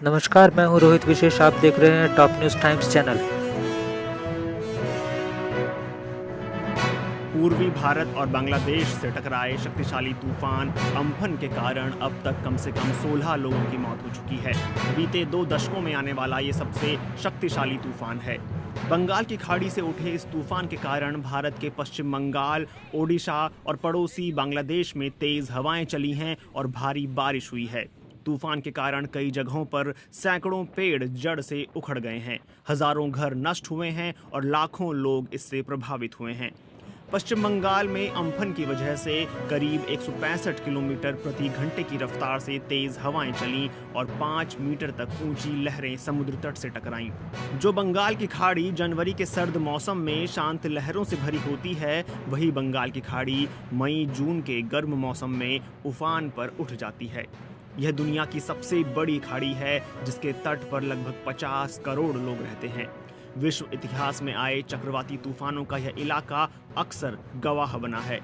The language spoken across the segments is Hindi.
नमस्कार, मैं हूँ रोहित विशेष। आप देख रहे हैं टॉप न्यूज़ टाइम्स चैनल। पूर्वी भारत और बांग्लादेश से टकराए शक्तिशाली तूफान अम्फन के कारण अब तक कम से कम 16 लोगों की मौत हो चुकी है। बीते 2 दशकों में आने वाला ये सबसे शक्तिशाली तूफान है। बंगाल की खाड़ी से उठे इस तूफान के कारण भारत के पश्चिम बंगाल, ओडिशा और पड़ोसी बांग्लादेश में तेज हवाएं चली हैं और भारी बारिश हुई है। तूफान के कारण कई जगहों पर सैकड़ों पेड़ जड़ से उखड़ गए हैं, हजारों घर नष्ट हुए हैं और लाखों लोग इससे प्रभावित हुए हैं। पश्चिम बंगाल में अम्फन की वजह से करीब 165 किलोमीटर प्रति घंटे की रफ्तार से तेज हवाएं चलीं और 5 मीटर तक ऊंची लहरें समुद्र तट से टकराईं। जो बंगाल की खाड़ी जनवरी के सर्द मौसम में शांत लहरों से भरी होती है, वही बंगाल की खाड़ी मई जून के गर्म मौसम में उफान पर उठ जाती है। यह दुनिया की सबसे बड़ी खाड़ी है, जिसके तट पर लगभग 50 करोड़ लोग रहते हैं। विश्व इतिहास में आए चक्रवाती तूफानों का यह इलाका अक्सर गवाह बना है।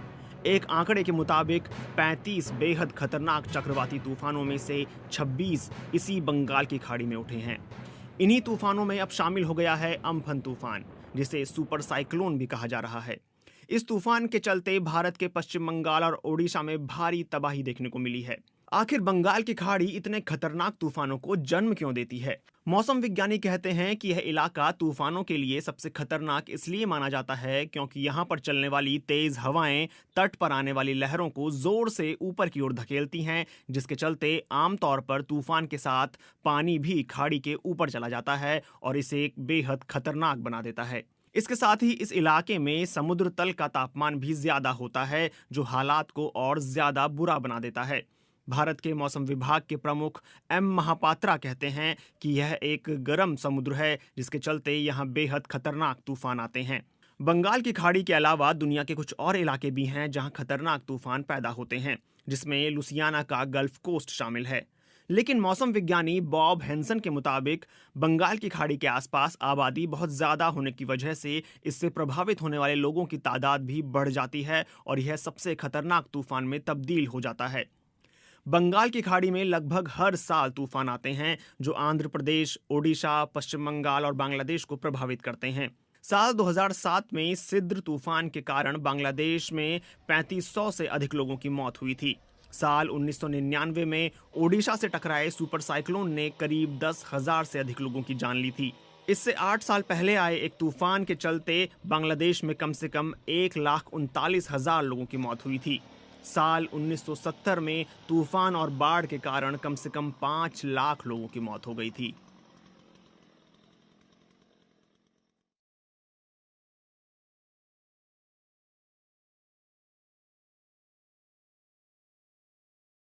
एक आंकड़े के मुताबिक 35 बेहद खतरनाक चक्रवाती तूफानों में से 26 इसी बंगाल की खाड़ी में उठे हैं। इन्हीं तूफानों में अब शामिल हो गया है अम्फन तूफान, जिसे सुपर साइक्लोन भी कहा जा रहा है। इस तूफान के चलते भारत के पश्चिम बंगाल और ओडिशा में भारी तबाही देखने को मिली है। आखिर बंगाल की खाड़ी इतने खतरनाक तूफानों को जन्म क्यों देती है? मौसम विज्ञानी कहते हैं कि यह इलाका तूफानों के लिए सबसे खतरनाक इसलिए माना जाता है क्योंकि यहाँ पर चलने वाली तेज हवाएं तट पर आने वाली लहरों को जोर से ऊपर की ओर धकेलती हैं, जिसके चलते आमतौर पर तूफान के साथ पानी भी खाड़ी के ऊपर चला जाता है और इसे एक बेहद खतरनाक बना देता है। इसके साथ ही इस इलाके में समुद्र तल का तापमान भी ज्यादा होता है, जो हालात को और ज्यादा बुरा बना देता है। भारत के मौसम विभाग के प्रमुख एम महापात्रा कहते हैं कि यह एक गर्म समुद्र है, जिसके चलते यहाँ बेहद खतरनाक तूफान आते हैं। बंगाल की खाड़ी के अलावा दुनिया के कुछ और इलाके भी हैं जहाँ खतरनाक तूफान पैदा होते हैं, जिसमें लुसियाना का गल्फ कोस्ट शामिल है। लेकिन मौसम विज्ञानी बॉब हेंसन के मुताबिक बंगाल की खाड़ी के आसपास आबादी बहुत ज़्यादा होने की वजह से इससे प्रभावित होने वाले लोगों की तादाद भी बढ़ जाती है और यह सबसे खतरनाक तूफान में तब्दील हो जाता है। बंगाल की खाड़ी में लगभग हर साल तूफान आते हैं, जो आंध्र प्रदेश, ओडिशा, पश्चिम बंगाल और बांग्लादेश को प्रभावित करते हैं। साल 2007 में सिद्र तूफान के कारण बांग्लादेश में 3500 से अधिक लोगों की मौत हुई थी। साल 1999 में ओडिशा से टकराए सुपर साइक्लोन ने करीब 10,000 से अधिक लोगों की जान ली थी। इससे 8 साल पहले आए एक तूफान के चलते बांग्लादेश में कम से कम 1,39,000 लोगों की मौत हुई थी। साल 1970 में तूफान और बाढ़ के कारण कम से कम 5 लाख लोगों की मौत हो गई थी।